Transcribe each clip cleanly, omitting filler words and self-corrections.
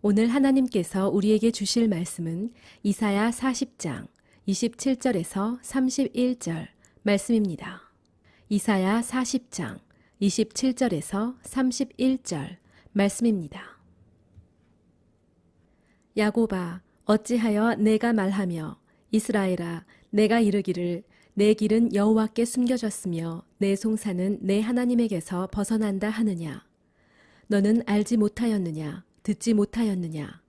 오늘 하나님께서 우리에게 주실 말씀은 이사야 40장 27절에서 31절 말씀입니다. 이사야 40장 27절에서 31절 말씀입니다. 야곱아, 어찌하여 내가 말하며 이스라엘아, 내가 이르기를 내 길은 여호와께 숨겨졌으며 내 송사는 내 하나님에게서 벗어난다 하느냐. 너는 알지 못하였느냐, 듣지 못하였느냐.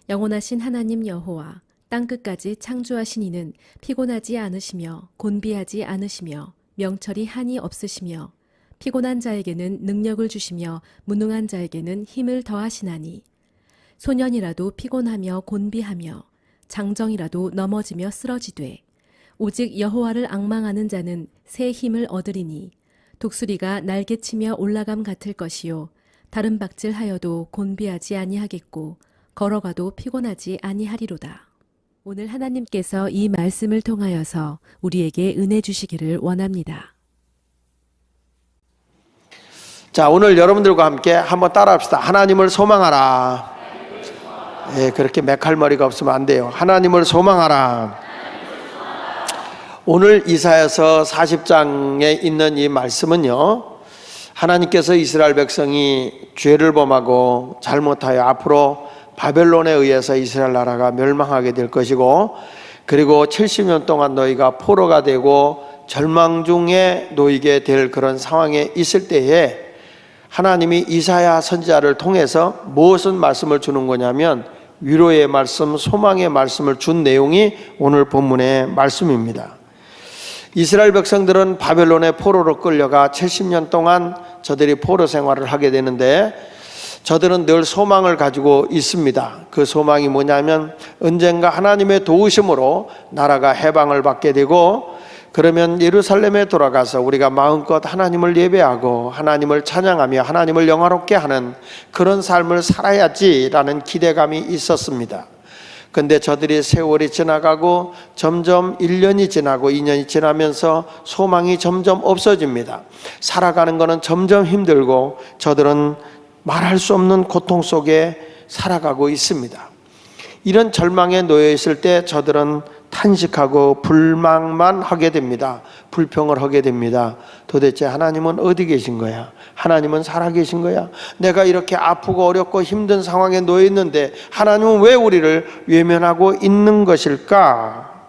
영원하신 하나님 여호와 땅끝까지 창조하신 이는 피곤하지 않으시며 곤비하지 않으시며 명철이 한이 없으시며 피곤한 자에게는 능력을 주시며 무능한 자에게는 힘을 더하시나니 소년이라도 피곤하며 곤비하며 장정이라도 넘어지며 쓰러지되 오직 여호와를 앙망하는 자는 새 힘을 얻으리니 독수리가 날개치며 올라감 같을 것이요 다른 박질하여도 곤비하지 아니하겠고 걸어가도 피곤하지 아니하리로다. 오늘 하나님께서 이 말씀을 통하여서 우리에게 은혜 주시기를 원합니다. 자, 오늘 여러분들과 함께 한번 따라합시다. 하나님을 소망하라. 예, 그렇게 맥할머리가 없으면 안 돼요. 하나님을 소망하라. 오늘 이사야서 40장에 있는 이 말씀은요, 하나님께서 이스라엘 백성이 죄를 범하고 잘못하여 앞으로 바벨론에 의해서 이스라엘 나라가 멸망하게 될 것이고, 그리고 70년 동안 너희가 포로가 되고 절망 중에 놓이게 될 그런 상황에 있을 때에 하나님이 이사야 선지자를 통해서 무엇을 말씀을 주는 거냐면 위로의 말씀, 소망의 말씀을 준 내용이 오늘 본문의 말씀입니다. 이스라엘 백성들은 바벨론의 포로로 끌려가 70년 동안 저들이 포로 생활을 하게 되는데 저들은 늘 소망을 가지고 있습니다. 그 소망이 뭐냐면 언젠가 하나님의 도우심으로 나라가 해방을 받게 되고, 그러면 예루살렘에 돌아가서 우리가 마음껏 하나님을 예배하고 하나님을 찬양하며 하나님을 영화롭게 하는 그런 삶을 살아야지라는 기대감이 있었습니다. 근데 저들이 세월이 지나가고 점점 1년이 지나고 2년이 지나면서 소망이 점점 없어집니다. 살아가는 것은 점점 힘들고 저들은 말할 수 없는 고통 속에 살아가고 있습니다. 이런 절망에 놓여 있을 때 저들은 탄식하고 불망만 하게 됩니다. 불평을 하게 됩니다. 도대체 하나님은 어디 계신 거야? 하나님은 살아계신 거야? 내가 이렇게 아프고 어렵고 힘든 상황에 놓여 있는데 하나님은 왜 우리를 외면하고 있는 것일까?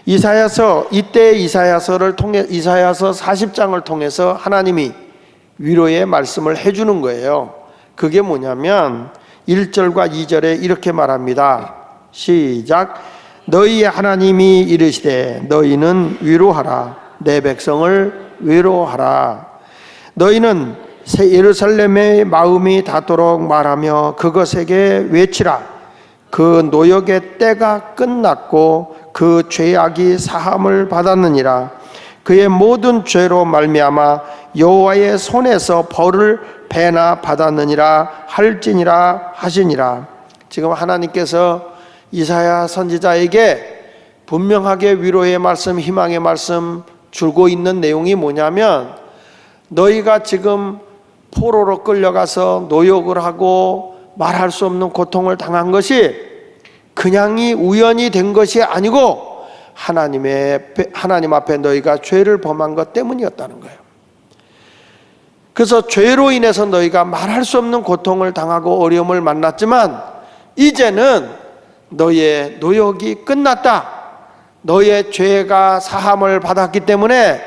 이때 이사야서를 통해 이사야서 40장을 통해서 하나님이 위로의 말씀을 해주는 거예요. 그게 뭐냐면 1절과 2절에 이렇게 말합니다. 시작. 너희의 하나님이 이르시되 너희는 위로하라. 내 백성을 위로하라. 너희는 새 예루살렘의 마음이 닿도록 말하며 그것에게 외치라. 그 노역의 때가 끝났고 그 죄악이 사함을 받았느니라. 그의 모든 죄로 말미암아 여호와의 손에서 벌을 배나 받았느니라 할지니라 하시니라. 지금 하나님께서 이사야 선지자에게 분명하게 위로의 말씀, 희망의 말씀 주고 있는 내용이 뭐냐면 너희가 지금 포로로 끌려가서 노역을 하고 말할 수 없는 고통을 당한 것이 그냥이 우연이 된 것이 아니고 하나님 앞에 너희가 죄를 범한 것 때문이었다는 거예요. 그래서 죄로 인해서 너희가 말할 수 없는 고통을 당하고 어려움을 만났지만 이제는 너희의 노역이 끝났다. 너희의 죄가 사함을 받았기 때문에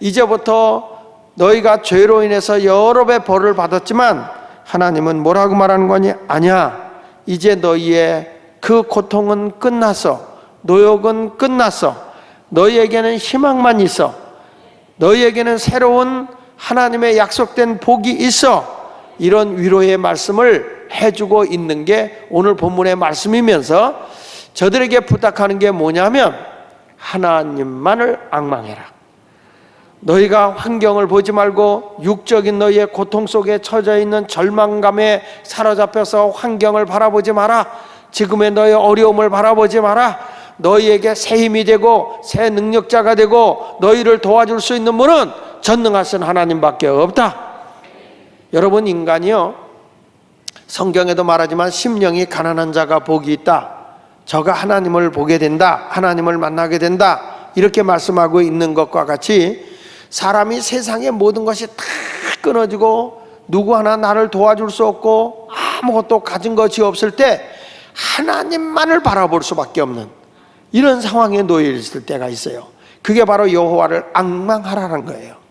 이제부터 너희가 죄로 인해서 여러 배 벌을 받았지만 하나님은 뭐라고 말하는 거니? 아니야. 이제 너희의 그 고통은 끝났어. 노역은 끝났어. 너희에게는 희망만 있어. 너희에게는 새로운 하나님의 약속된 복이 있어. 이런 위로의 말씀을 해주고 있는 게 오늘 본문의 말씀이면서 저들에게 부탁하는 게 뭐냐면 하나님만을 앙망해라. 너희가 환경을 보지 말고 육적인 너희의 고통 속에 처져 있는 절망감에 사로잡혀서 환경을 바라보지 마라. 지금의 너희의 어려움을 바라보지 마라. 너희에게 새 힘이 되고 새 능력자가 되고 너희를 도와줄 수 있는 분은 전능하신 하나님밖에 없다. 여러분, 인간이요 성경에도 말하지만 심령이 가난한 자가 복이 있다, 저가 하나님을 보게 된다, 하나님을 만나게 된다, 이렇게 말씀하고 있는 것과 같이 사람이 세상의 모든 것이 다 끊어지고 누구 하나 나를 도와줄 수 없고 아무것도 가진 것이 없을 때 하나님만을 바라볼 수밖에 없는 이런 상황에 놓여 있을 때가 있어요. 그게 바로 여호와를 앙망하라는 거예요.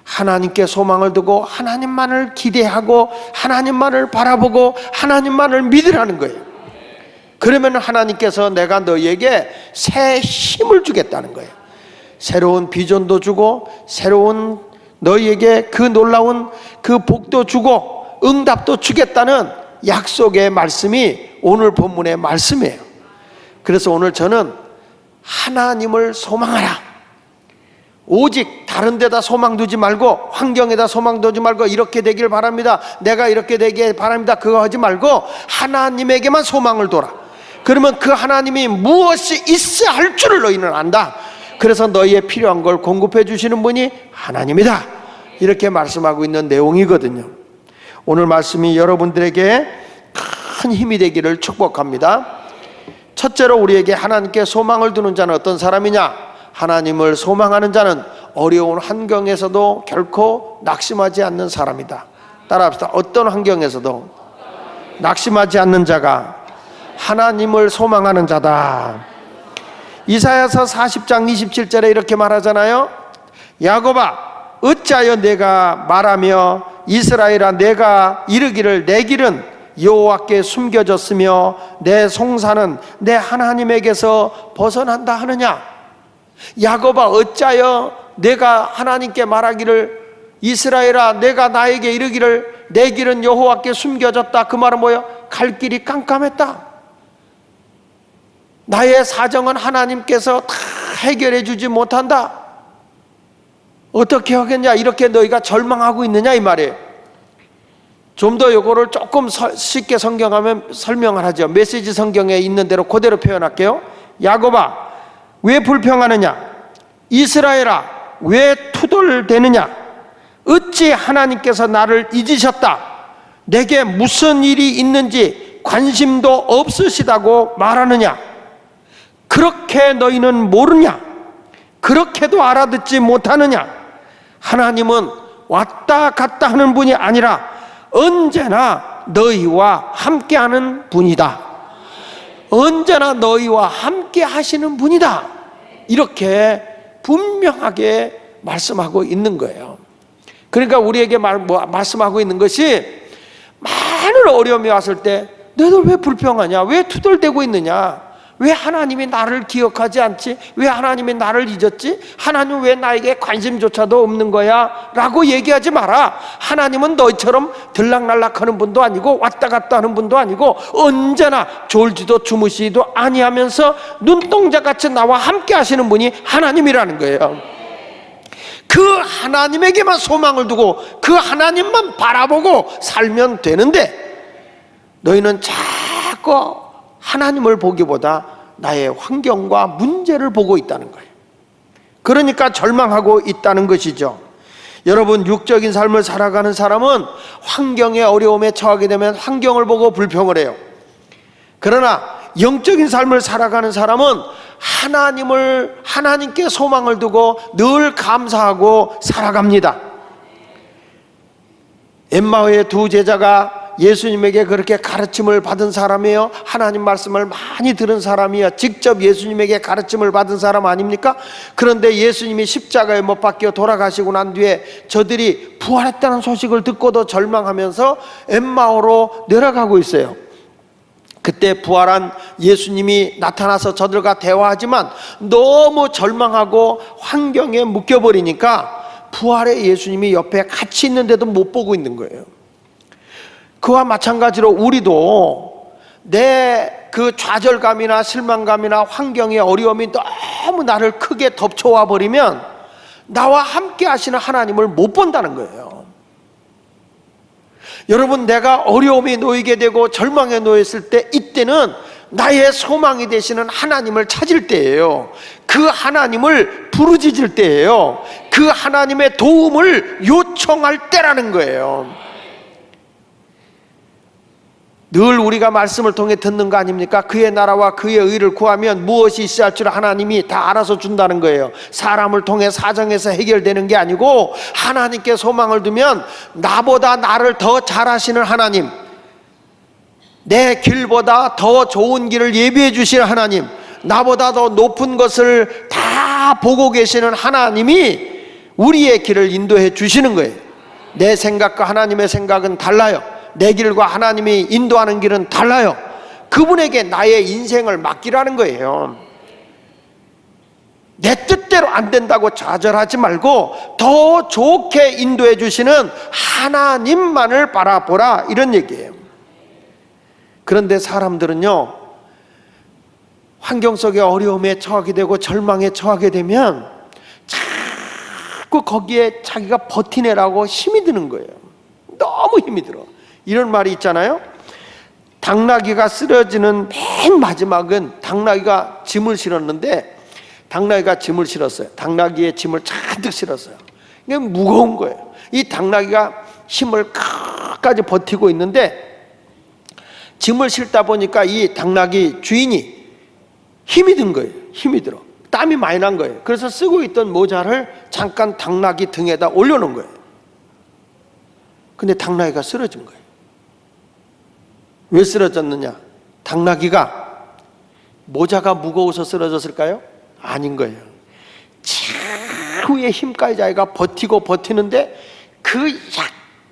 하나님께 소망을 두고 하나님만을 기대하고 하나님만을 바라보고 하나님만을 믿으라는 거예요. 그러면 하나님께서 내가 너희에게 새 힘을 주겠다는 거예요. 새로운 비전도 주고 새로운 너희에게 그 놀라운 그 복도 주고 응답도 주겠다는 약속의 말씀이 오늘 본문의 말씀이에요. 그래서 오늘 저는 하나님을 소망하라, 오직 다른 데다 소망 두지 말고 환경에다 소망 두지 말고 이렇게 되길 바랍니다, 내가 이렇게 되길 바랍니다, 그거 하지 말고 하나님에게만 소망을 둬라. 그러면 그 하나님이 무엇이 있어야 할 줄을 너희는 안다. 그래서 너희의 필요한 걸 공급해 주시는 분이 하나님이다, 이렇게 말씀하고 있는 내용이거든요. 오늘 말씀이 여러분들에게 큰 힘이 되기를 축복합니다. 첫째로 우리에게 하나님께 소망을 두는 자는 어떤 사람이냐? 하나님을 소망하는 자는 어려운 환경에서도 결코 낙심하지 않는 사람이다. 따라합시다. 어떤 환경에서도 낙심하지 않는 자가 하나님을 소망하는 자다. 이사야서 40장 27절에 이렇게 말하잖아요. 야곱아, 어찌하여 내가 말하며 이스라엘아 내가 이르기를 내 길은 여호와께 숨겨졌으며 내 송사는 내 하나님에게서 벗어난다 하느냐? 야곱아, 어찌하여 내가 하나님께 말하기를 이스라엘아 내가 나에게 이르기를 내 길은 여호와께 숨겨졌다. 그 말은 뭐예요? 갈 길이 깜깜했다. 나의 사정은 하나님께서 다 해결해 주지 못한다. 어떻게 하겠냐? 이렇게 너희가 절망하고 있느냐 이 말이에요. 좀 더 요거를 조금 쉽게 성경하면 설명을 하죠. 메시지 성경에 있는 대로 그대로 표현할게요. 야곱아, 왜 불평하느냐? 이스라엘아, 왜 투덜대느냐? 어찌 하나님께서 나를 잊으셨다, 내게 무슨 일이 있는지 관심도 없으시다고 말하느냐? 그렇게 너희는 모르냐? 그렇게도 알아듣지 못하느냐? 하나님은 왔다 갔다 하는 분이 아니라 언제나 너희와 함께하는 분이다. 언제나 너희와 함께 하시는 분이다. 이렇게 분명하게 말씀하고 있는 거예요. 그러니까 우리에게 말씀하고 있는 것이 많은 어려움이 왔을 때 너희들 왜 불평하냐? 왜 투덜대고 있느냐? 왜 하나님이 나를 기억하지 않지? 왜 하나님이 나를 잊었지? 하나님 왜 나에게 관심조차도 없는 거야? 라고 얘기하지 마라. 하나님은 너희처럼 들락날락하는 분도 아니고 왔다 갔다 하는 분도 아니고 언제나 졸지도 주무시지도 아니하면서 눈동자같이 나와 함께 하시는 분이 하나님이라는 거예요. 그 하나님에게만 소망을 두고 그 하나님만 바라보고 살면 되는데 너희는 자꾸 하나님을 보기보다 나의 환경과 문제를 보고 있다는 거예요. 그러니까 절망하고 있다는 것이죠. 여러분, 육적인 삶을 살아가는 사람은 환경의 어려움에 처하게 되면 환경을 보고 불평을 해요. 그러나 영적인 삶을 살아가는 사람은 하나님께 소망을 두고 늘 감사하고 살아갑니다. 엠마오의 두 제자가 예수님에게 그렇게 가르침을 받은 사람이에요. 하나님 말씀을 많이 들은 사람이에요. 직접 예수님에게 가르침을 받은 사람 아닙니까? 그런데 예수님이 십자가에 못 박혀 돌아가시고 난 뒤에 저들이 부활했다는 소식을 듣고도 절망하면서 엠마오로 내려가고 있어요. 그때 부활한 예수님이 나타나서 저들과 대화하지만 너무 절망하고 환경에 묶여버리니까 부활의 예수님이 옆에 같이 있는데도 못 보고 있는 거예요. 그와 마찬가지로 우리도 내 그 좌절감이나 실망감이나 환경의 어려움이 너무 나를 크게 덮쳐와 버리면 나와 함께 하시는 하나님을 못 본다는 거예요. 여러분, 내가 어려움에 놓이게 되고 절망에 놓였을 때 이때는 나의 소망이 되시는 하나님을 찾을 때예요. 그 하나님을 부르짖을 때예요. 그 하나님의 도움을 요청할 때라는 거예요. 늘 우리가 말씀을 통해 듣는 거 아닙니까? 그의 나라와 그의 의를 구하면 무엇이 있어야 할 줄 하나님이 다 알아서 준다는 거예요. 사람을 통해 사정해서 해결되는 게 아니고 하나님께 소망을 두면 나보다 나를 더 잘 아시는 하나님, 내 길보다 더 좋은 길을 예비해 주시는 하나님, 나보다 더 높은 것을 다 보고 계시는 하나님이 우리의 길을 인도해 주시는 거예요. 내 생각과 하나님의 생각은 달라요. 내 길과 하나님이 인도하는 길은 달라요. 그분에게 나의 인생을 맡기라는 거예요. 내 뜻대로 안 된다고 좌절하지 말고 더 좋게 인도해 주시는 하나님만을 바라보라, 이런 얘기예요. 그런데 사람들은요, 환경 속의 어려움에 처하게 되고 절망에 처하게 되면 자꾸 거기에 자기가 버티내라고 힘이 드는 거예요. 너무 힘이 들어. 이런 말이 있잖아요. 당나귀가 쓰러지는 맨 마지막은, 당나귀가 짐을 실었는데, 당나귀가 짐을 실었어요. 당나귀의 짐을 잔뜩 실었어요. 이게 무거운 거예요. 이 당나귀가 힘을 끝까지 버티고 있는데, 짐을 실다 보니까 이 당나귀 주인이 힘이 든 거예요. 힘이 들어. 땀이 많이 난 거예요. 그래서 쓰고 있던 모자를 잠깐 당나귀 등에다 올려놓은 거예요. 근데 당나귀가 쓰러진 거예요. 왜 쓰러졌느냐? 당나귀가 모자가 무거워서 쓰러졌을까요? 아닌 거예요. 최후의 힘까지 자기가 버티고 버티는데 그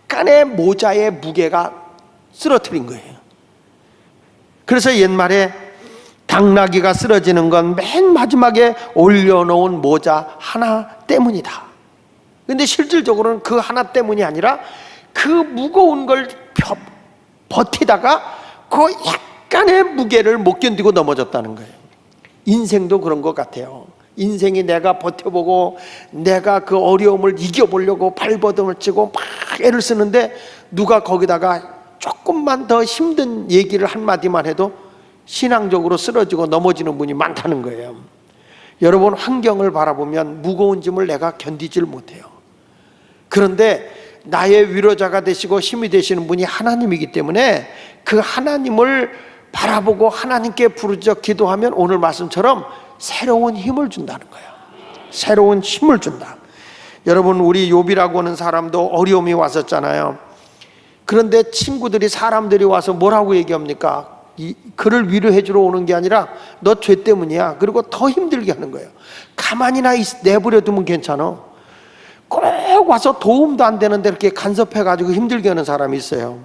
약간의 모자의 무게가 쓰러뜨린 거예요. 그래서 옛말에 당나귀가 쓰러지는 건 맨 마지막에 올려놓은 모자 하나 때문이다. 근데 실질적으로는 그 하나 때문이 아니라 그 무거운 걸 버티다가 그 약간의 무게를 못 견디고 넘어졌다는 거예요. 인생도 그런 것 같아요. 인생이 내가 버텨보고 내가 그 어려움을 이겨보려고 발버둥을 치고 막 애를 쓰는데 누가 거기다가 조금만 더 힘든 얘기를 한마디만 해도 신앙적으로 쓰러지고 넘어지는 분이 많다는 거예요. 여러분, 환경을 바라보면 무거운 짐을 내가 견디질 못해요. 그런데 나의 위로자가 되시고 힘이 되시는 분이 하나님이기 때문에 그 하나님을 바라보고 하나님께 부르짖어 기도하면 오늘 말씀처럼 새로운 힘을 준다는 거예요. 새로운 힘을 준다. 여러분, 우리 욥이라고 하는 사람도 어려움이 왔었잖아요. 그런데 친구들이, 사람들이 와서 뭐라고 얘기합니까? 그를 위로해 주러 오는 게 아니라 너 죄 때문이야. 그리고 더 힘들게 하는 거예요. 가만히나 내버려 두면 괜찮아. 꼭 와서 도움도 안 되는데 이렇게 간섭해가지고 힘들게 하는 사람이 있어요.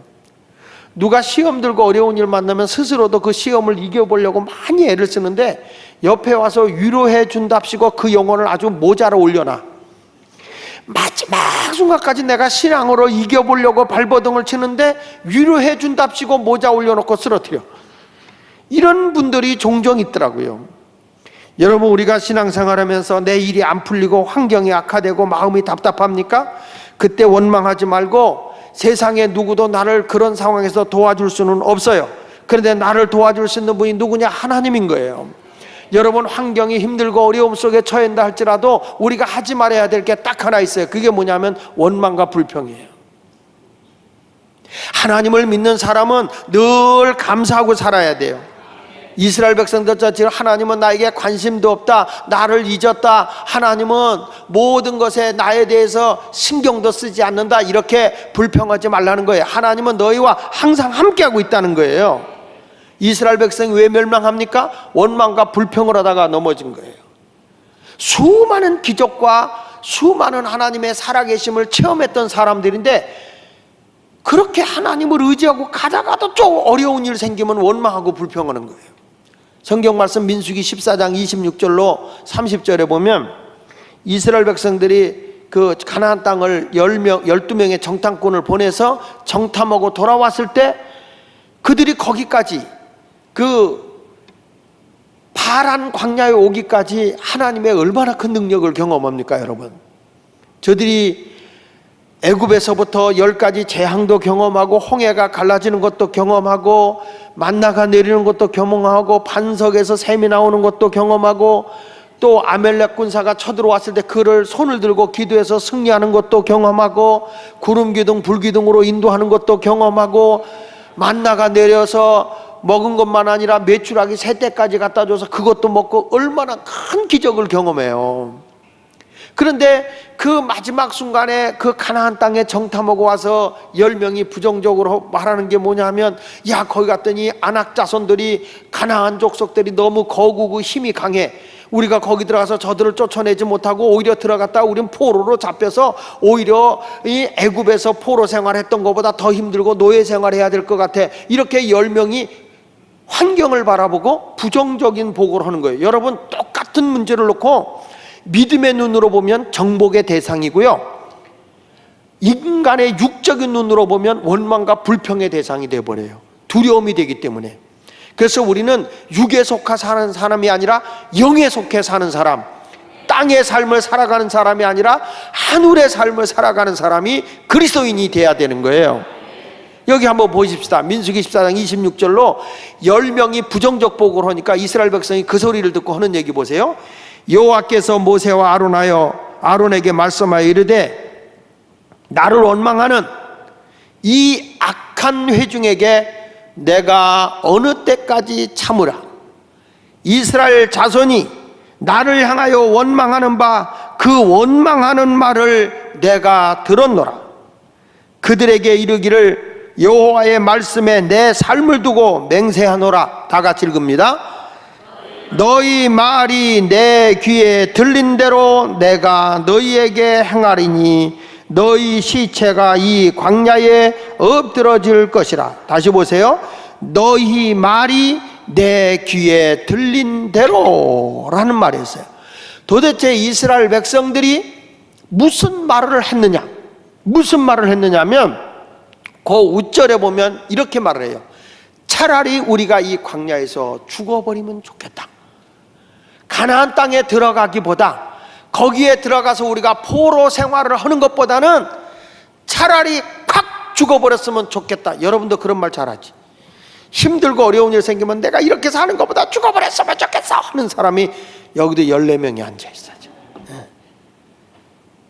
누가 시험 들고 어려운 일 만나면 스스로도 그 시험을 이겨보려고 많이 애를 쓰는데 옆에 와서 위로해 준답시고 그 영혼을 아주 모자로 올려놔. 마지막 순간까지 내가 신앙으로 이겨보려고 발버둥을 치는데 위로해 준답시고 모자 올려놓고 쓰러뜨려. 이런 분들이 종종 있더라고요. 여러분, 우리가 신앙생활하면서 내 일이 안 풀리고 환경이 악화되고 마음이 답답합니까? 그때 원망하지 말고 세상에 누구도 나를 그런 상황에서 도와줄 수는 없어요. 그런데 나를 도와줄 수 있는 분이 누구냐? 하나님인 거예요. 여러분, 환경이 힘들고 어려움 속에 처한다 할지라도 우리가 하지 말아야 될 게 딱 하나 있어요. 그게 뭐냐면 원망과 불평이에요. 하나님을 믿는 사람은 늘 감사하고 살아야 돼요. 이스라엘 백성들처럼 지금 하나님은 나에게 관심도 없다, 나를 잊었다, 하나님은 모든 것에 나에 대해서 신경도 쓰지 않는다, 이렇게 불평하지 말라는 거예요. 하나님은 너희와 항상 함께하고 있다는 거예요. 이스라엘 백성이 왜 멸망합니까? 원망과 불평을 하다가 넘어진 거예요. 수많은 기적과 수많은 하나님의 살아계심을 체험했던 사람들인데 그렇게 하나님을 의지하고 가다가도 좀 어려운 일 생기면 원망하고 불평하는 거예요. 성경 말씀 민수기 14장 26절로 30절에 보면 이스라엘 백성들이 그 가나안 땅을 12명의 정탐꾼을 보내서 정탐하고 돌아왔을 때 그들이 거기까지 그 파란 광야에 오기까지 하나님의 얼마나 큰 능력을 경험합니까, 여러분? 저들이 애굽에서부터 10가지 재앙도 경험하고 홍해가 갈라지는 것도 경험하고 만나가 내리는 것도 경험하고 반석에서 샘이 나오는 것도 경험하고 또 아멜렉 군사가 쳐들어왔을 때 그를 손을 들고 기도해서 승리하는 것도 경험하고 구름 기둥 불 기둥으로 인도하는 것도 경험하고 만나가 내려서 먹은 것만 아니라 메추라기 새 떼까지 갖다 줘서 그것도 먹고 얼마나 큰 기적을 경험해요. 그런데 그 마지막 순간에 그 가나안 땅에 정탐하고 와서 10명이 부정적으로 말하는 게 뭐냐면, 야, 거기 갔더니 아낙 자손들이, 가나안 족속들이 너무 거구고 힘이 강해. 우리가 거기 들어가서 저들을 쫓아내지 못하고 오히려 들어갔다 우린 포로로 잡혀서 오히려 이 애굽에서 포로 생활했던 것보다 더 힘들고 노예 생활해야 될 것 같아. 이렇게 10명이 환경을 바라보고 부정적인 보고를 하는 거예요. 여러분, 똑같은 문제를 놓고 믿음의 눈으로 보면 정복의 대상이고요, 인간의 육적인 눈으로 보면 원망과 불평의 대상이 되어버려요. 두려움이 되기 때문에. 그래서 우리는 육에 속해 사는 사람이 아니라 영에 속해 사는 사람, 땅의 삶을 살아가는 사람이 아니라 하늘의 삶을 살아가는 사람이 그리스도인이 돼야 되는 거예요. 여기 한번 보십시다. 민수기 14장 26절로 10명이 부정적 보고를 하니까 이스라엘 백성이 그 소리를 듣고 하는 얘기 보세요. 여호와께서 모세와 아론에게 말씀하여 이르되, 나를 원망하는 이 악한 회중에게 내가 어느 때까지 참으라. 이스라엘 자손이 나를 향하여 원망하는 바 그 원망하는 말을 내가 들었노라. 그들에게 이르기를 여호와의 말씀에 내 삶을 두고 맹세하노라. 다 같이 읽습니다. 너희 말이 내 귀에 들린 대로 내가 너희에게 행하리니 너희 시체가 이 광야에 엎드러질 것이라. 다시 보세요. 너희 말이 내 귀에 들린 대로 라는 말이 있어요. 도대체 이스라엘 백성들이 무슨 말을 했느냐, 무슨 말을 했느냐면 그 우절에 보면 이렇게 말을 해요. 차라리 우리가 이 광야에서 죽어버리면 좋겠다. 가나안 땅에 들어가기보다, 거기에 들어가서 우리가 포로 생활을 하는 것보다는 차라리 콱 죽어버렸으면 좋겠다. 여러분도 그런 말 잘하지. 힘들고 어려운 일 생기면 내가 이렇게 사는 것보다 죽어버렸으면 좋겠어 하는 사람이 여기도 14명이 앉아있어요.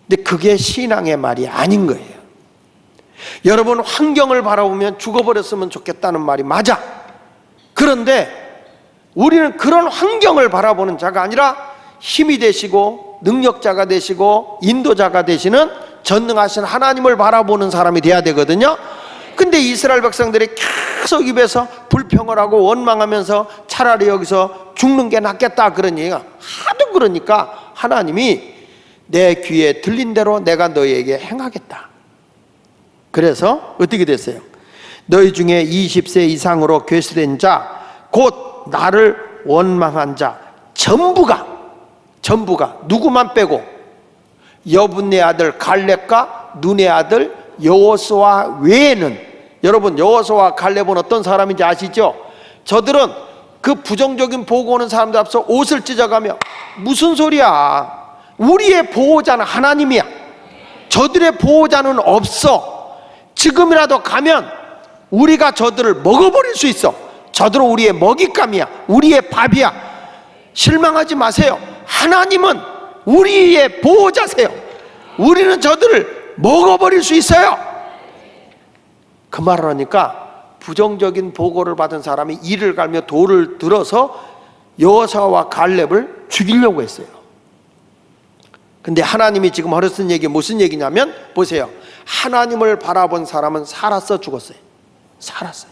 근데 그게 신앙의 말이 아닌 거예요. 여러분, 환경을 바라보면 죽어버렸으면 좋겠다는 말이 맞아. 그런데 우리는 그런 환경을 바라보는 자가 아니라 힘이 되시고 능력자가 되시고 인도자가 되시는 전능하신 하나님을 바라보는 사람이 돼야 되거든요. 근데 이스라엘 백성들이 계속 입에서 불평을 하고 원망하면서 차라리 여기서 죽는 게 낫겠다 그런 얘기가 하도 그러니까 하나님이 내 귀에 들린 대로 내가 너희에게 행하겠다. 그래서 어떻게 됐어요? 너희 중에 20세 이상으로 괴수된 자, 곧 나를 원망한 자 전부가 누구만 빼고 여분네 아들 갈렙과 눈의 아들 여호수아 외에는, 여러분 여호수아 갈렙은 어떤 사람인지 아시죠? 저들은 그 부정적인 보고 오는 사람들 앞서 옷을 찢어가며 무슨 소리야, 우리의 보호자는 하나님이야, 저들의 보호자는 없어, 지금이라도 가면 우리가 저들을 먹어버릴 수 있어, 저들은 우리의 먹잇감이야, 우리의 밥이야, 실망하지 마세요. 하나님은 우리의 보호자세요. 우리는 저들을 먹어버릴 수 있어요. 그 말을 하니까 부정적인 보고를 받은 사람이 이를 갈며 돌을 들어서 여호수아와 갈렙을 죽이려고 했어요. 근데 하나님이 지금 하셨던 얘기 무슨 얘기냐면, 보세요. 하나님을 바라본 사람은 살았어, 죽었어요? 살았어요.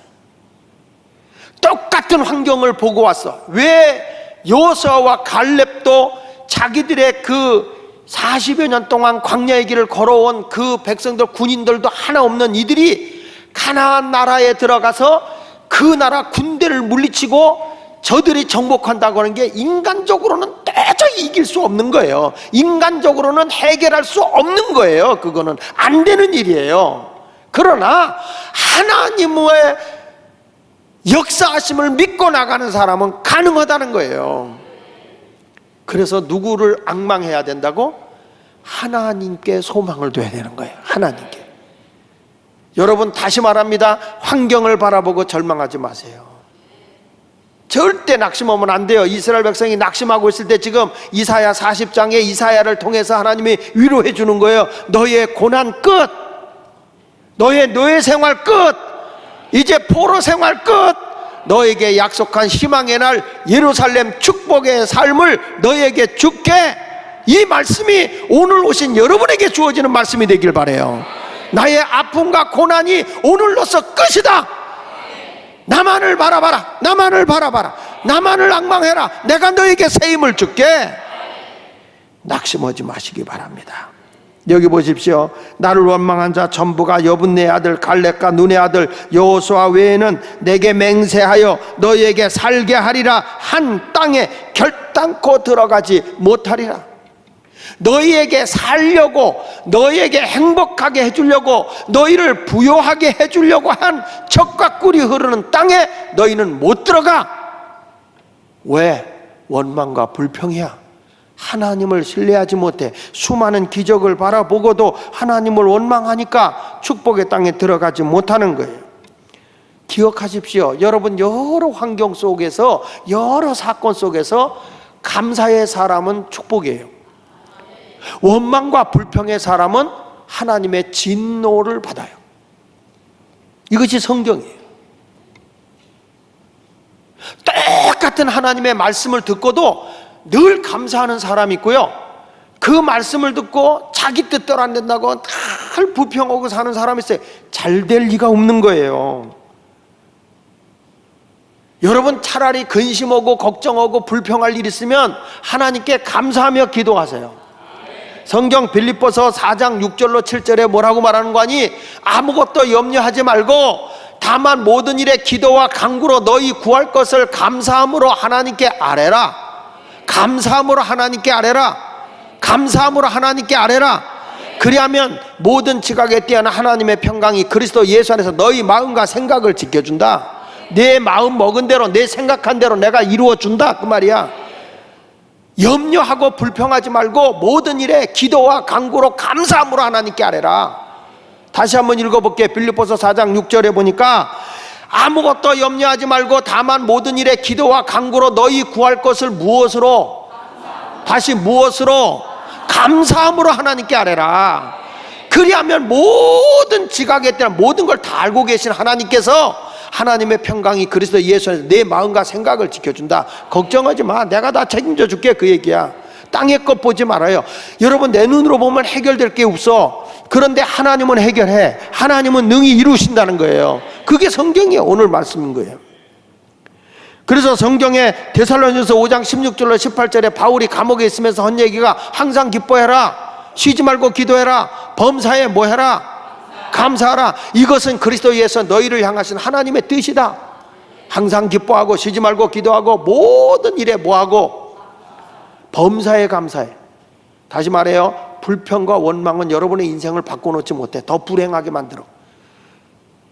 똑같은 환경을 보고 왔어. 왜 여호수아와 갈렙도 자기들의 그 40여 년 동안 광야의 길을 걸어온 그 백성들, 군인들도 하나 없는 이들이 가나안 나라에 들어가서 그 나라 군대를 물리치고 저들이 정복한다고 하는 게 인간적으로는 도저히 이길 수 없는 거예요. 인간적으로는 해결할 수 없는 거예요. 그거는 안 되는 일이에요. 그러나 하나님의 역사하심을 믿고 나가는 사람은 가능하다는 거예요. 그래서 누구를 앙망해야 된다고? 하나님께 소망을 둬야 되는 거예요. 하나님께. 여러분, 다시 말합니다. 환경을 바라보고 절망하지 마세요. 절대 낙심하면 안 돼요. 이스라엘 백성이 낙심하고 있을 때 지금 이사야 40장에 이사야를 통해서 하나님이 위로해 주는 거예요. 너의 고난 끝, 너의 노예 생활 끝, 이제 포로 생활 끝. 너에게 약속한 희망의 날 예루살렘 축복의 삶을 너에게 줄게. 이 말씀이 오늘 오신 여러분에게 주어지는 말씀이 되길 바라요. 나의 아픔과 고난이 오늘로서 끝이다. 나만을 바라봐라. 나만을 바라봐라. 나만을 앙망해라. 내가 너에게 새 힘을 줄게. 낙심하지 마시기 바랍니다. 여기 보십시오. 나를 원망한 자 전부가 여분네 아들 갈렙과 눈의 아들 여호수아 외에는 내게 맹세하여 너희에게 살게 하리라 한 땅에 결단코 들어가지 못하리라. 너희에게 살려고, 너희에게 행복하게 해주려고, 너희를 부요하게 해주려고 한 젖과 꿀이 흐르는 땅에 너희는 못 들어가. 왜? 원망과 불평이야. 하나님을 신뢰하지 못해 수많은 기적을 바라보고도 하나님을 원망하니까 축복의 땅에 들어가지 못하는 거예요. 기억하십시오. 여러분, 여러 환경 속에서, 여러 사건 속에서 감사의 사람은 축복이에요. 원망과 불평의 사람은 하나님의 진노를 받아요. 이것이 성경이에요. 똑같은 하나님의 말씀을 듣고도 늘 감사하는 사람이 있고요, 그 말씀을 듣고 자기 뜻대로 안 된다고 늘 불평하고 사는 사람이 있어요. 잘 될 리가 없는 거예요. 여러분, 차라리 근심하고 걱정하고 불평할 일 있으면 하나님께 감사하며 기도하세요. 성경 빌립보서 4장 6절로 7절에 뭐라고 말하는 거 아니? 아무것도 염려하지 말고 다만 모든 일에 기도와 간구로 너희 구할 것을 감사함으로 하나님께 아뢰라. 감사함으로 하나님께 아뢰라. 감사함으로 하나님께 아뢰라. 그리하면 모든 지각에 뛰어난 하나님의 평강이 그리스도 예수 안에서 너희 마음과 생각을 지켜준다. 내 마음 먹은 대로, 내 생각한 대로 내가 이루어준다, 그 말이야. 염려하고 불평하지 말고 모든 일에 기도와 간구로 감사함으로 하나님께 아뢰라. 다시 한번 읽어볼게요. 빌립보서 4장 6절에 보니까 아무것도 염려하지 말고 다만 모든 일에 기도와 간구로 너희 구할 것을 무엇으로? 다시 무엇으로? 감사함으로 하나님께 아뢰라. 그리하면 모든 지각에 대한 모든 걸 다 알고 계신 하나님께서 하나님의 평강이 그리스도 예수 안에서 내 마음과 생각을 지켜준다. 걱정하지 마. 내가 다 책임져 줄게, 그 얘기야. 땅의 것 보지 말아요. 여러분, 내 눈으로 보면 해결될 게 없어. 그런데 하나님은 해결해. 하나님은 능히 이루신다는 거예요. 그게 성경이에요. 오늘 말씀인 거예요. 그래서 성경에 데살로니가서 5장 16절로 18절에 바울이 감옥에 있으면서 한 얘기가 항상 기뻐해라. 쉬지 말고 기도해라. 범사에 뭐 해라? 감사하라. 이것은 그리스도 예수 너희를 향하신 하나님의 뜻이다. 항상 기뻐하고 쉬지 말고 기도하고 모든 일에 뭐하고? 범사에 감사해. 다시 말해요. 불평과 원망은 여러분의 인생을 바꿔놓지 못해. 더 불행하게 만들어.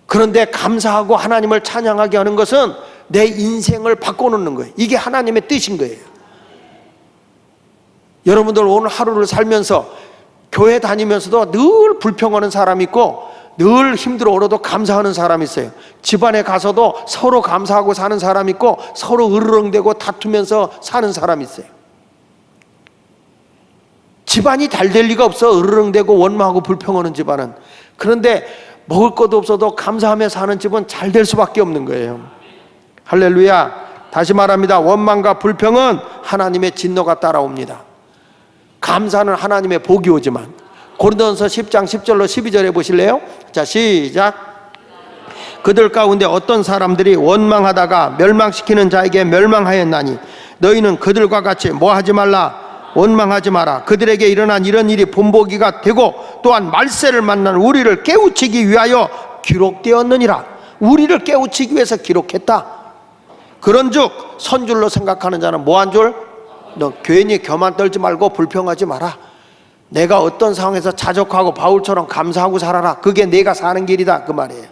그런데 감사하고 하나님을 찬양하게 하는 것은 내 인생을 바꿔놓는 거예요. 이게 하나님의 뜻인 거예요. 여러분들 오늘 하루를 살면서 교회 다니면서도 늘 불평하는 사람이 있고 늘 힘들어 오러도 감사하는 사람이 있어요. 집안에 가서도 서로 감사하고 사는 사람이 있고 서로 으르렁대고 다투면서 사는 사람이 있어요. 집안이 잘 될 리가 없어. 으르렁대고 원망하고 불평하는 집안은. 그런데 먹을 것도 없어도 감사하며 사는 집은 잘 될 수밖에 없는 거예요. 할렐루야. 다시 말합니다. 원망과 불평은 하나님의 진노가 따라옵니다. 감사는 하나님의 복이 오지만. 고린도전서 10장 10절로 12절에 보실래요? 자, 시작. 그들 가운데 어떤 사람들이 원망하다가 멸망시키는 자에게 멸망하였나니 너희는 그들과 같이 뭐 하지 말라? 원망하지 마라. 그들에게 일어난 이런 일이 본보기가 되고 또한 말세를 만난 우리를 깨우치기 위하여 기록되었느니라. 우리를 깨우치기 위해서 기록했다. 그런즉 선줄로 생각하는 자는 뭐한 줄? 너 괜히 교만 떨지 말고 불평하지 마라. 내가 어떤 상황에서 자족하고 바울처럼 감사하고 살아라. 그게 내가 사는 길이다, 그 말이에요.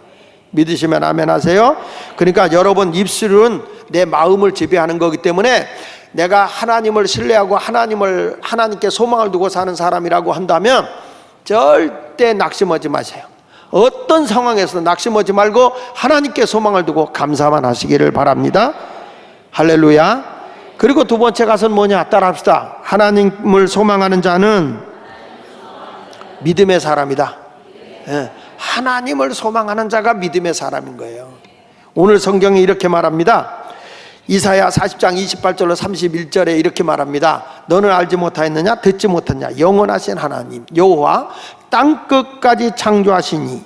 믿으시면 아멘 하세요. 그러니까 여러분, 입술은 내 마음을 지배하는 거기 때문에 내가 하나님을 신뢰하고 하나님께 소망을 두고 사는 사람이라고 한다면 절대 낙심하지 마세요. 어떤 상황에서도 낙심하지 말고 하나님께 소망을 두고 감사만 하시기를 바랍니다. 할렐루야. 그리고 두 번째 가서는 뭐냐? 따라합시다. 하나님을 소망하는 자는 믿음의 사람이다. 하나님을 소망하는 자가 믿음의 사람인 거예요. 오늘 성경에 이렇게 말합니다. 이사야 40장 28절로 31절에 이렇게 말합니다. 너는 알지 못하였느냐? 듣지 못했냐? 영원하신 하나님 여호와 땅끝까지 창조하시니.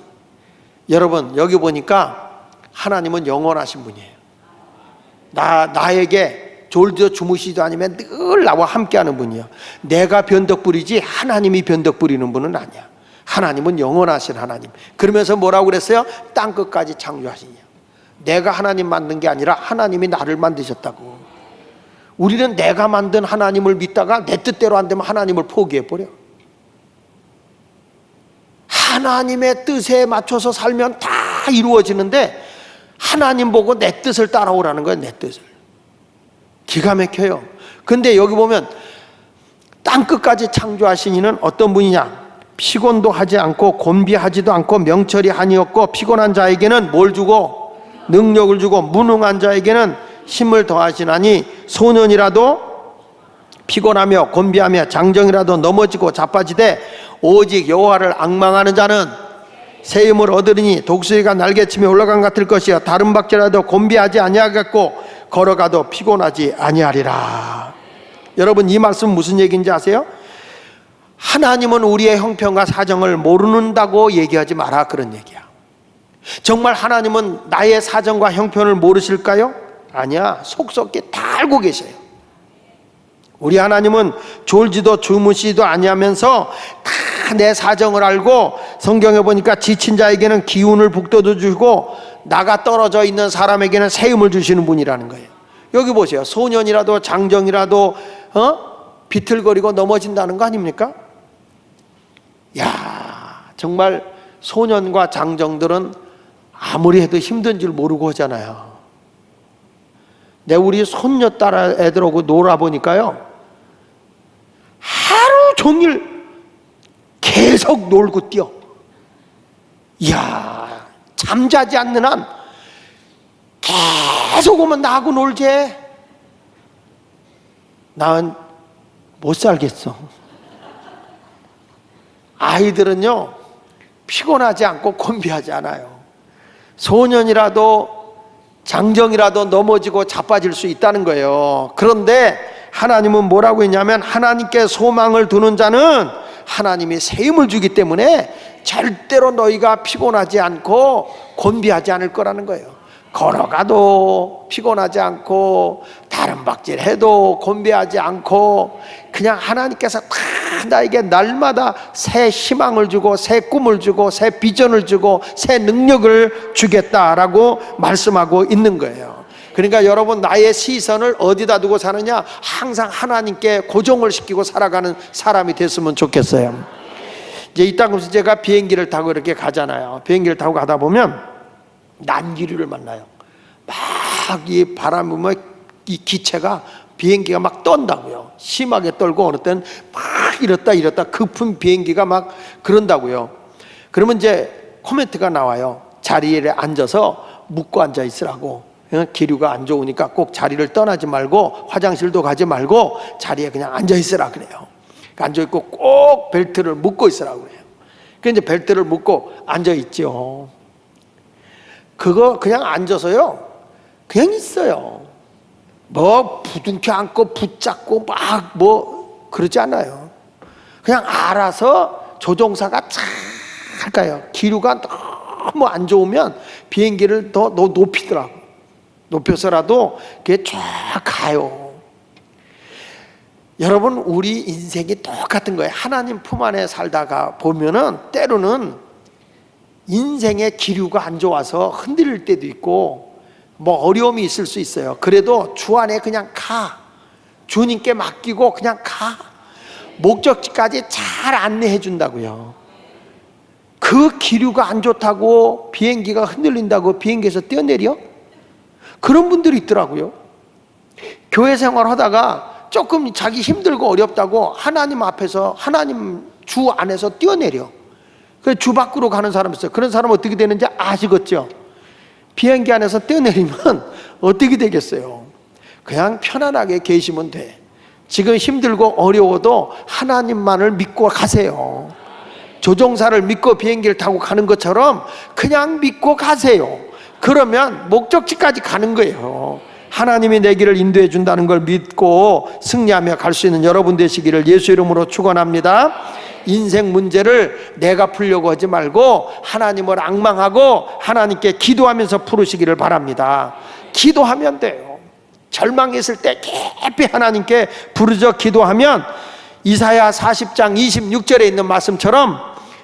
여러분 여기 보니까 하나님은 영원하신 분이에요. 나에게 졸지도 주무시지도 아니면 늘 나와 함께하는 분이에요. 내가 변덕 부리지 하나님이 변덕 부리는 분은 아니야. 하나님은 영원하신 하나님. 그러면서 뭐라고 그랬어요? 땅끝까지 창조하시니. 내가 하나님 만든 게 아니라 하나님이 나를 만드셨다고. 우리는 내가 만든 하나님을 믿다가 내 뜻대로 안 되면 하나님을 포기해버려. 하나님의 뜻에 맞춰서 살면 다 이루어지는데 하나님 보고 내 뜻을 따라오라는 거예요. 내 뜻을. 기가 막혀요. 근데 여기 보면 땅끝까지 창조하신 이는 어떤 분이냐? 피곤도 하지 않고 곤비하지도 않고 명철이 아니었고 피곤한 자에게는 뭘 주고? 능력을 주고 무능한 자에게는 힘을 더하시나니 소년이라도 피곤하며 곤비하며 장정이라도 넘어지고 자빠지되 오직 여호와를 앙망하는 자는 새 힘을 얻으리니 독수리가 날개치며 올라간 같을 것이요 다른 박제라도 곤비하지 아니하겠고 걸어가도 피곤하지 아니하리라. 여러분 이 말씀 무슨 얘기인지 아세요? 하나님은 우리의 형편과 사정을 모른다고 얘기하지 마라 그런 얘기야. 정말 하나님은 나의 사정과 형편을 모르실까요? 아니야. 속속히 다 알고 계셔요. 우리 하나님은 졸지도 주무시지도 아니하면서 다 내 사정을 알고 성경에 보니까 지친 자에게는 기운을 북돋워 주고 나가 떨어져 있는 사람에게는 새 힘을 주시는 분이라는 거예요. 여기 보세요. 소년이라도 장정이라도 비틀거리고 넘어진다는 거 아닙니까? 야, 정말 소년과 장정들은 아무리 해도 힘든 줄 모르고 하잖아요. 우리 손녀딸 애들하고 놀아보니까요, 하루 종일 계속 놀고 뛰어. 이야, 잠자지 않는 한 계속 오면 나하고 놀지. 난 못 살겠어. 아이들은요 피곤하지 않고 곤비하지 않아요. 소년이라도 장정이라도 넘어지고 자빠질 수 있다는 거예요. 그런데 하나님은 뭐라고 했냐면 하나님께 소망을 두는 자는 하나님이 새 힘을 주기 때문에 절대로 너희가 피곤하지 않고 곤비하지 않을 거라는 거예요. 걸어가도 피곤하지 않고 다른 박질해도 곤비하지 않고 그냥 하나님께서 다 나에게 날마다 새 희망을 주고 새 꿈을 주고 새 비전을 주고 새 능력을 주겠다라고 말씀하고 있는 거예요. 그러니까 여러분 나의 시선을 어디다 두고 사느냐? 항상 하나님께 고정을 시키고 살아가는 사람이 됐으면 좋겠어요. 이제 이따가서 제가 비행기를 타고 이렇게 가잖아요. 비행기를 타고 가다 보면 난기류를 만나요. 막 이 바람 불면 이 기체가 비행기가 막 떤다고요. 심하게 떨고 어느 때는 막 이렇다 급한 비행기가 막 그런다고요. 그러면 이제 코멘트가 나와요. 자리에 앉아서 묶고 앉아 있으라고. 기류가 안 좋으니까 꼭 자리를 떠나지 말고 화장실도 가지 말고 자리에 그냥 앉아 있으라 그래요. 앉아 있고 꼭 벨트를 묶고 있으라고 그래요. 그래서 이제 벨트를 묶고 앉아 있죠. 그거 그냥 앉아서요. 그냥 있어요. 뭐 부둥켜 안고 붙잡고 막 뭐 그러지 않아요. 그냥 알아서 조종사가 잘 가요. 기류가 너무 안 좋으면 비행기를 더 높이더라고. 높여서라도 그게 쫙 가요. 여러분 우리 인생이 똑같은 거예요. 하나님 품 안에 살다가 보면은 때로는 인생의 기류가 안 좋아서 흔들릴 때도 있고 뭐 어려움이 있을 수 있어요. 그래도 주 안에 그냥 가. 주님께 맡기고 그냥 가. 목적지까지 잘 안내해 준다고요. 그 기류가 안 좋다고 비행기가 흔들린다고 비행기에서 뛰어내려? 그런 분들이 있더라고요. 교회 생활 하다가 조금 자기 힘들고 어렵다고 하나님 앞에서 하나님 주 안에서 뛰어내려. 그래서 주 밖으로 가는 사람 있어요. 그런 사람은 어떻게 되는지 아시겠죠? 비행기 안에서 뛰어내리면 어떻게 되겠어요? 그냥 편안하게 계시면 돼. 지금 힘들고 어려워도 하나님만을 믿고 가세요. 조종사를 믿고 비행기를 타고 가는 것처럼 그냥 믿고 가세요. 그러면 목적지까지 가는 거예요. 하나님이 내 길을 인도해 준다는 걸 믿고 승리하며 갈 수 있는 여러분 되시기를 예수 이름으로 축원합니다. 인생 문제를 내가 풀려고 하지 말고 하나님을 앙망하고 하나님께 기도하면서 풀으시기를 바랍니다. 기도하면 돼요. 절망했을 때 깊이 하나님께 부르짖어 기도하면 이사야 40장 26절에 있는 말씀처럼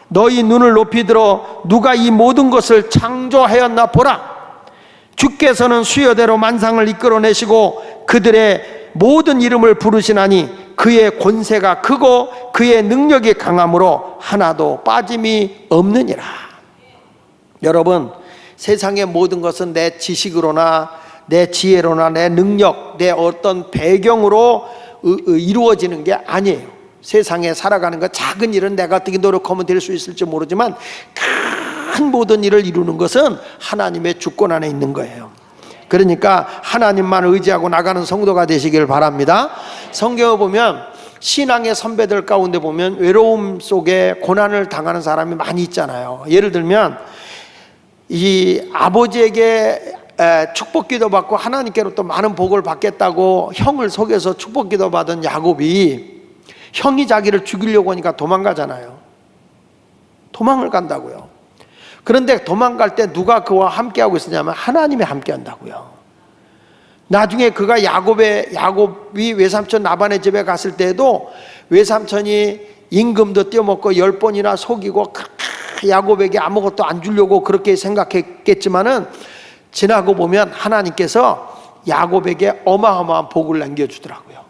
너희 눈을 높이 들어 누가 이 모든 것을 창조하였나 보라. 주께서는 수요대로 만상을 이끌어내시고 그들의 모든 이름을 부르시나니 그의 권세가 크고 그의 능력이 강함으로 하나도 빠짐이 없느니라. 여러분, 세상의 모든 것은 내 지식으로나 내 지혜로나 내 능력, 내 어떤 배경으로 이루어지는 게 아니에요. 세상에 살아가는 것, 작은 일은 내가 어떻게 노력하면 될 수 있을지 모르지만 큰 모든 일을 이루는 것은 하나님의 주권 안에 있는 거예요. 그러니까 하나님만 의지하고 나가는 성도가 되시길 바랍니다. 성경을 보면 신앙의 선배들 가운데 보면 외로움 속에 고난을 당하는 사람이 많이 있잖아요. 예를 들면 이 아버지에게 축복기도 받고 하나님께로부터 많은 복을 받겠다고 형을 속여서 축복기도 받은 야곱이 형이 자기를 죽이려고 하니까 도망가잖아요. 도망을 간다고요. 그런데 도망갈 때 누가 그와 함께하고 있었냐면 하나님이 함께한다고요. 나중에 그가 야곱이 외삼촌 라반의 집에 갔을 때에도 외삼촌이 임금도 떼어먹고 10번이나 속이고 야곱에게 아무것도 안 주려고 그렇게 생각했겠지만은 지나고 보면 하나님께서 야곱에게 어마어마한 복을 남겨주더라고요.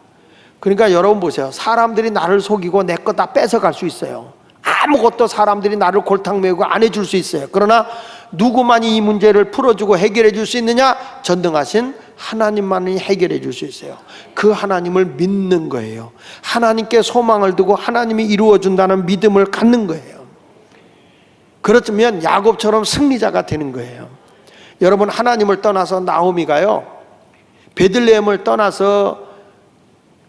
그러니까 여러분 보세요. 사람들이 나를 속이고 내 거 다 뺏어갈 수 있어요. 아무것도 사람들이 나를 골탕 메우고 안 해줄 수 있어요. 그러나 누구만이 이 문제를 풀어주고 해결해 줄 수 있느냐? 전능하신 하나님만이 해결해 줄 수 있어요. 그 하나님을 믿는 거예요. 하나님께 소망을 두고 하나님이 이루어 준다는 믿음을 갖는 거예요. 그렇다면 야곱처럼 승리자가 되는 거예요. 여러분, 하나님을 떠나서 나오미가요, 베들레헴을 떠나서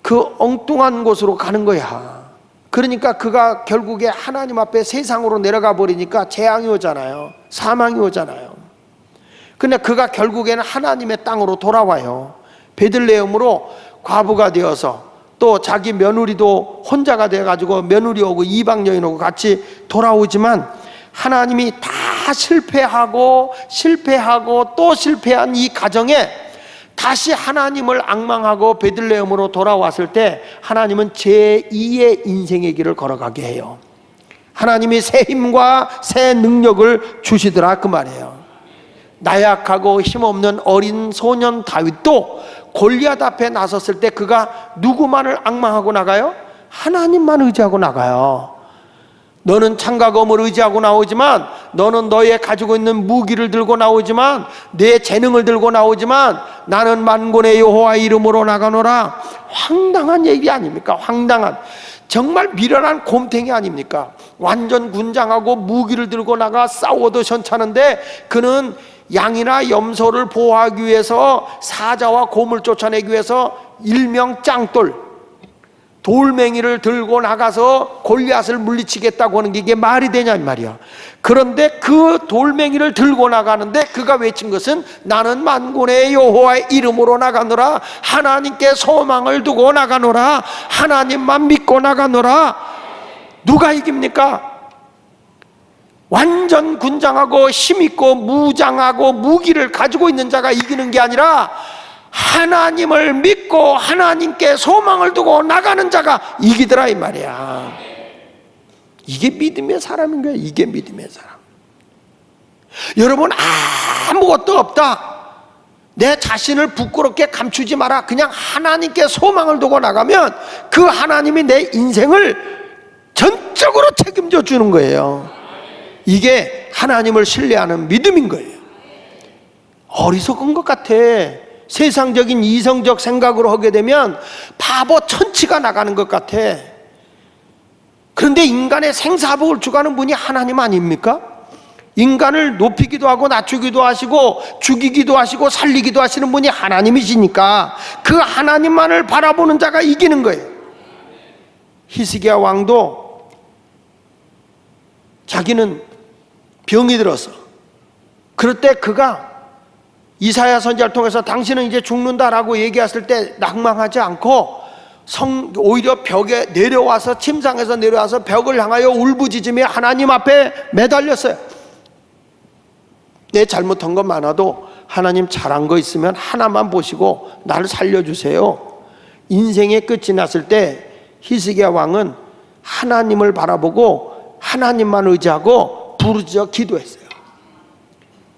그 엉뚱한 곳으로 가는 거야. 그러니까 그가 결국에 하나님 앞에 세상으로 내려가 버리니까 재앙이 오잖아요. 사망이 오잖아요. 근데 그가 결국에는 하나님의 땅으로 돌아와요. 베들레헴으로 과부가 되어서 또 자기 며느리도 혼자가 돼가지고 며느리 오고 이방 여인 오고 같이 돌아오지만 하나님이 다 실패하고 또 실패한 이 가정에 다시 하나님을 앙망하고 베들레헴으로 돌아왔을 때 하나님은 제2의 인생의 길을 걸어가게 해요. 하나님이 새 힘과 새 능력을 주시더라 그 말이에요. 나약하고 힘없는 어린 소년 다윗도 골리앗 앞에 나섰을 때 그가 누구만을 앙망하고 나가요? 하나님만 의지하고 나가요. 너는 창과 검을 의지하고 나오지만, 너는 너의 가지고 있는 무기를 들고 나오지만, 내 재능을 들고 나오지만 나는 만군의 여호와 이름으로 나가노라. 황당한 얘기 아닙니까? 황당한, 정말 미련한 곰탱이 아닙니까? 완전 군장하고 무기를 들고 나가 싸워도 현찮은데 그는 양이나 염소를 보호하기 위해서, 사자와 곰을 쫓아내기 위해서 일명 짱돌, 돌멩이를 들고 나가서 골리앗을 물리치겠다고 하는 게 이게 말이 되냐 이 말이야. 그런데 그 돌멩이를 들고 나가는데 그가 외친 것은 나는 만군의 여호와의 이름으로 나가노라. 하나님께 소망을 두고 나가노라. 하나님만 믿고 나가노라. 누가 이깁니까? 완전 군장하고 힘있고 무장하고 무기를 가지고 있는 자가 이기는 게 아니라 하나님을 믿고 하나님께 소망을 두고 나가는 자가 이기더라 이 말이야. 이게 믿음의 사람인 거야. 이게 믿음의 사람. 여러분, 아무것도 없다, 내 자신을 부끄럽게 감추지 마라. 그냥 하나님께 소망을 두고 나가면 그 하나님이 내 인생을 전적으로 책임져 주는 거예요. 이게 하나님을 신뢰하는 믿음인 거예요. 어리석은 것 같아. 세상적인 이성적 생각으로 하게 되면 바보 천치가 나가는 것 같아. 그런데 인간의 생사복을 주관하는 분이 하나님 아닙니까? 인간을 높이기도 하고 낮추기도 하시고 죽이기도 하시고 살리기도 하시는 분이 하나님이시니까 그 하나님만을 바라보는 자가 이기는 거예요. 히스기야 왕도 자기는 병이 들어서, 그럴 때 그가 이사야 선지자를 통해서 당신은 이제 죽는다라고 얘기했을 때 낭망하지 않고 오히려 벽에 내려와서, 침상에서 내려와서 벽을 향하여 울부짖으며 하나님 앞에 매달렸어요. 내 잘못한 거 많아도 하나님 잘한 거 있으면 하나만 보시고 나를 살려주세요. 인생의 끝이 났을 때 히스기야 왕은 하나님을 바라보고 하나님만 의지하고 부르짖어 기도했어요.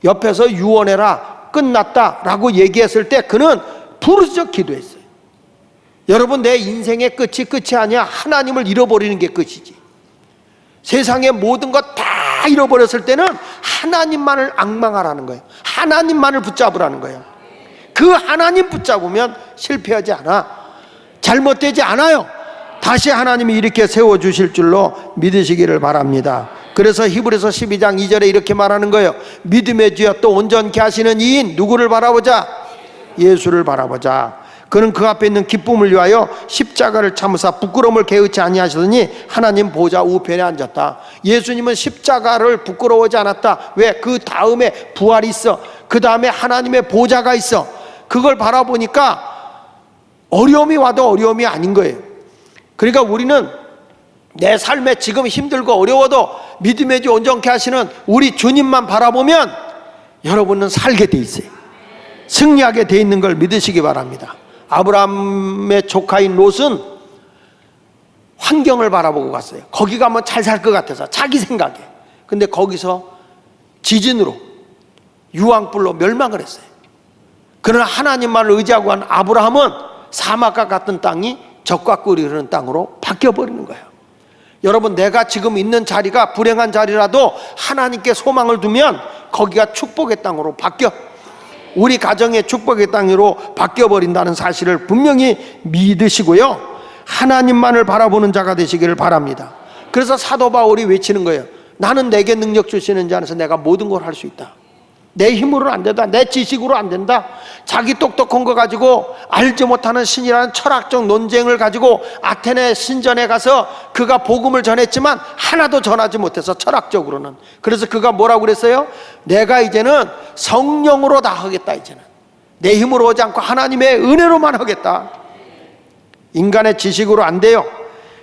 옆에서 유언해라, 끝났다라고 얘기했을 때 그는 부르짖어 기도했어요. 여러분, 내 인생의 끝이 아니야. 하나님을 잃어버리는 게 끝이지. 세상의 모든 것 다 잃어버렸을 때는 하나님만을 앙망하라는 거예요. 하나님만을 붙잡으라는 거예요. 그 하나님 붙잡으면 실패하지 않아. 잘못되지 않아요. 다시 하나님이 이렇게 세워주실 줄로 믿으시기를 바랍니다. 그래서 히브리서 12장 2절에 이렇게 말하는 거예요. 믿음의 주여 또 온전케 하시는 이인 누구를 바라보자? 예수를 바라보자. 그는 그 앞에 있는 기쁨을 위하여 십자가를 참으사 부끄러움을 개의치 아니하시더니 하나님 보좌 우편에 앉았다. 예수님은 십자가를 부끄러워하지 않았다. 왜? 그 다음에 부활이 있어. 그 다음에 하나님의 보좌가 있어. 그걸 바라보니까 어려움이 와도 어려움이 아닌 거예요. 그러니까 우리는 내 삶에 지금 힘들고 어려워도 믿음의 주 온전케 하시는 우리 주님만 바라보면 여러분은 살게 돼 있어요. 승리하게 돼 있는 걸 믿으시기 바랍니다. 아브라함의 조카인 롯은 환경을 바라보고 갔어요. 거기 가면 잘 살 것 같아서, 자기 생각에. 근데 거기서 지진으로, 유황불로 멸망을 했어요. 그러나 하나님만을 의지하고 한 아브라함은 사막과 같은 땅이 적과 꿀이 흐르는 땅으로 바뀌어버리는 거예요. 여러분, 내가 지금 있는 자리가 불행한 자리라도 하나님께 소망을 두면 거기가 축복의 땅으로 바뀌어. 우리 가정의 축복의 땅으로 바뀌어버린다는 사실을 분명히 믿으시고요, 하나님만을 바라보는 자가 되시기를 바랍니다. 그래서 사도 바울이 외치는 거예요. 나는 내게 능력 주시는 자 안에서 내가 모든 걸 할 수 있다. 내 힘으로는 안 된다. 내 지식으로 안 된다. 자기 똑똑한 거 가지고 알지 못하는 신이라는 철학적 논쟁을 가지고 아테네 신전에 가서 그가 복음을 전했지만 하나도 전하지 못해서, 철학적으로는. 그래서 그가 뭐라고 그랬어요? 내가 이제는 성령으로 다 하겠다. 이제는 내 힘으로 오지 않고 하나님의 은혜로만 하겠다. 인간의 지식으로 안 돼요.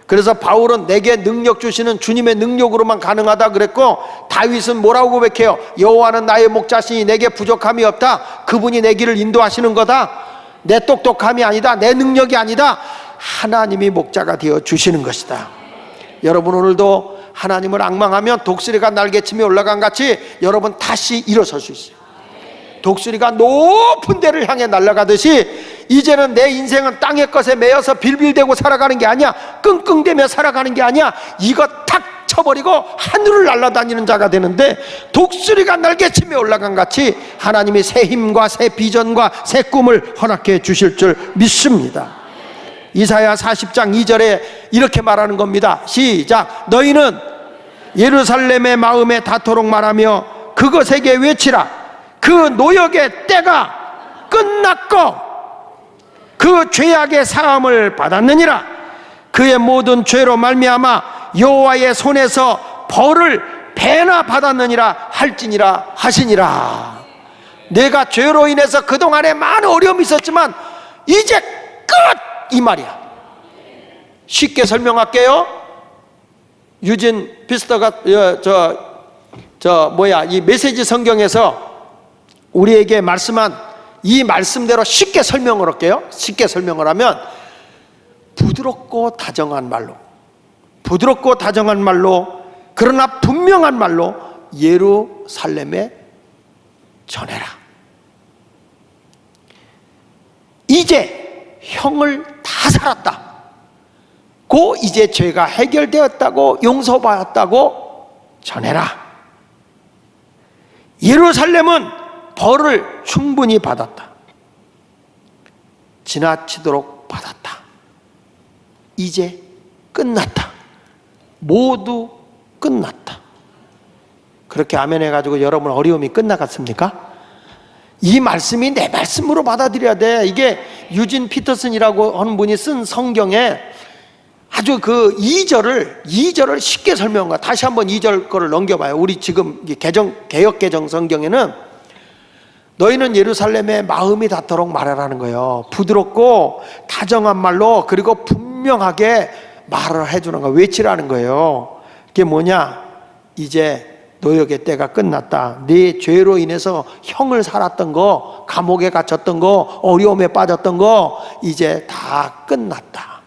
그래서 바울은 내게 능력 주시는 주님의 능력으로만 가능하다 그랬고, 다윗은 뭐라고 고백해요? 여호와는 나의 목자시니 내게 부족함이 없다. 그분이 내 길을 인도하시는 거다. 내 똑똑함이 아니다. 내 능력이 아니다. 하나님이 목자가 되어 주시는 것이다. 여러분, 오늘도 하나님을 앙망하면 독수리가 날개치며 올라간 같이 여러분 다시 일어설 수 있어요. 독수리가 높은 데를 향해 날아가듯이 이제는 내 인생은 땅의 것에 매여서 빌빌대고 살아가는 게 아니야. 끙끙대며 살아가는 게 아니야. 이거 탁 쳐버리고 하늘을 날아다니는 자가 되는데, 독수리가 날개치며 올라간 같이 하나님이 새 힘과 새 비전과 새 꿈을 허락해 주실 줄 믿습니다. 이사야 40장 2절에 이렇게 말하는 겁니다. 시작. 너희는 예루살렘의 마음에 닿도록 말하며 그것에게 외치라. 그 노역의 때가 끝났고 그 죄악의 사함을 받았느니라. 그의 모든 죄로 말미암아 여호와의 손에서 벌을 배나 받았느니라 할지니라 하시니라. 내가 죄로 인해서 그동안에 많은 어려움이 있었지만 이제 끝! 이 말이야. 쉽게 설명할게요. 유진 비스터가 이 메시지 성경에서 우리에게 말씀한 이 말씀대로 쉽게 설명을 할게요. 쉽게 설명을 하면 부드럽고 다정한 말로, 부드럽고 다정한 말로, 그러나 분명한 말로 예루살렘에 전해라. 이제 형을 다 살았다. 고 이제 죄가 해결되었다고, 용서받았다고 전해라. 예루살렘은 벌을 충분히 받았다. 지나치도록 받았다. 이제 끝났다. 모두 끝났다. 그렇게 아멘 해가지고 여러분 어려움이 끝나갔습니까? 이 말씀이 내 말씀으로 받아들여야 돼. 이게 유진 피터슨이라고 하는 분이 쓴 성경에 아주 그 2절을 쉽게 설명한 거야. 다시 한번 2절 거를 넘겨봐요. 우리 지금 개혁 개정 성경에는 너희는 예루살렘에 마음이 닿도록 말하라는 거예요. 부드럽고 다정한 말로, 그리고 분명하게 말을 해주는 거예요. 외치라는 거예요. 그게 뭐냐? 이제 노역의 때가 끝났다. 네 죄로 인해서 형을 살았던 거, 감옥에 갇혔던 거, 어려움에 빠졌던 거 이제 다 끝났다.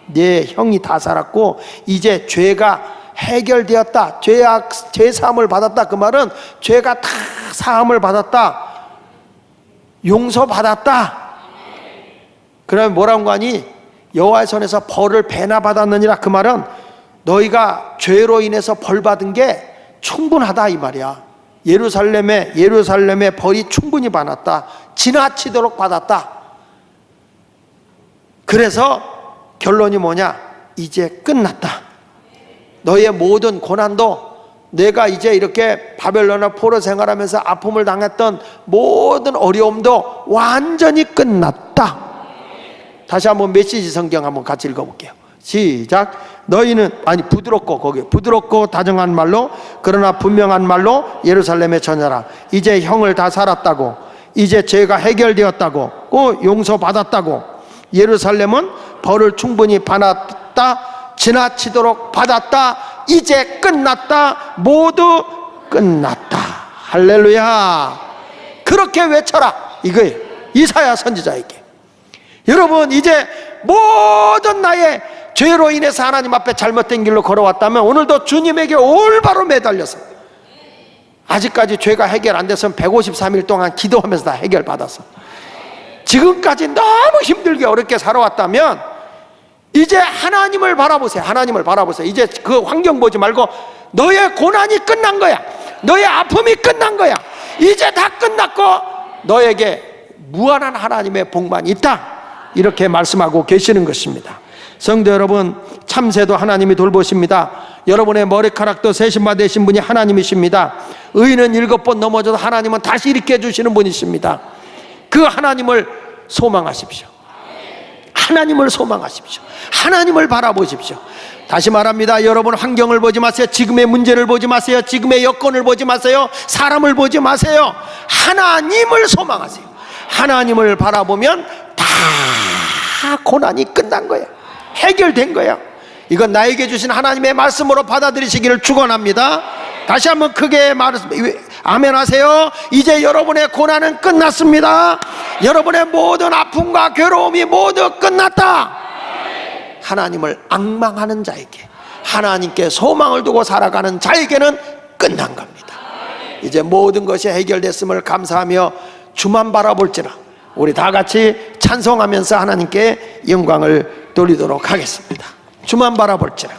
네 형이 다 살았고 이제 죄가 해결되었다. 죄 사함을 받았다. 그 말은 죄가 다 사함을 받았다. 용서받았다. 그러면 뭐라고 하니? 여호와의 손에서 벌을 배나 받았느니라. 그 말은 너희가 죄로 인해서 벌 받은 게 충분하다 이 말이야. 예루살렘에 벌이 충분히 받았다. 지나치도록 받았다. 그래서 결론이 뭐냐? 이제 끝났다. 너의 모든 고난도, 내가 이제 이렇게 바벨론의 포로 생활하면서 아픔을 당했던 모든 어려움도 완전히 끝났다. 다시 한번 메시지 성경 한번 같이 읽어볼게요. 시작. 너희는, 아니 부드럽고, 거기 부드럽고 다정한 말로, 그러나 분명한 말로 예루살렘에 전하라. 이제 형을 다 살았다고, 이제 죄가 해결되었다고, 용서받았다고. 예루살렘은 벌을 충분히 받았다. 지나치도록 받았다. 이제 끝났다. 모두 끝났다. 할렐루야. 그렇게 외쳐라 이거예요. 이사야 선지자에게. 여러분, 이제 모든 나의 죄로 인해서 하나님 앞에 잘못된 길로 걸어왔다면 오늘도 주님에게 올바로 매달려서, 아직까지 죄가 해결 안 돼서 153일 동안 기도하면서 다 해결받았어. 지금까지 너무 힘들게 어렵게 살아왔다면 이제 하나님을 바라보세요. 하나님을 바라보세요. 이제 그 환경 보지 말고 너의 고난이 끝난 거야. 너의 아픔이 끝난 거야. 이제 다 끝났고 너에게 무한한 하나님의 복만 있다. 이렇게 말씀하고 계시는 것입니다. 성도 여러분, 참새도 하나님이 돌보십니다. 여러분의 머리카락도 세심바 되신 분이 하나님이십니다. 의인은 7번 넘어져도 하나님은 다시 일으켜 주시는 분이십니다. 그 하나님을 소망하십시오. 하나님을 소망하십시오. 하나님을 바라보십시오. 다시 말합니다. 여러분, 환경을 보지 마세요. 지금의 문제를 보지 마세요. 지금의 여건을 보지 마세요. 사람을 보지 마세요. 하나님을 소망하세요. 하나님을 바라보면 다 고난이 끝난 거야. 해결된 거야. 이건 나에게 주신 하나님의 말씀으로 받아들이시기를 축원합니다. 다시 한번 크게 아멘 하세요. 이제 여러분의 고난은 끝났습니다. 여러분의 모든 아픔과 괴로움이 모두 끝났다. 하나님을 앙망하는 자에게, 하나님께 소망을 두고 살아가는 자에게는 끝난 겁니다. 이제 모든 것이 해결됐음을 감사하며 주만 바라볼지라. 우리 다 같이 찬송하면서 하나님께 영광을 돌리도록 하겠습니다. 주만 바라볼지라.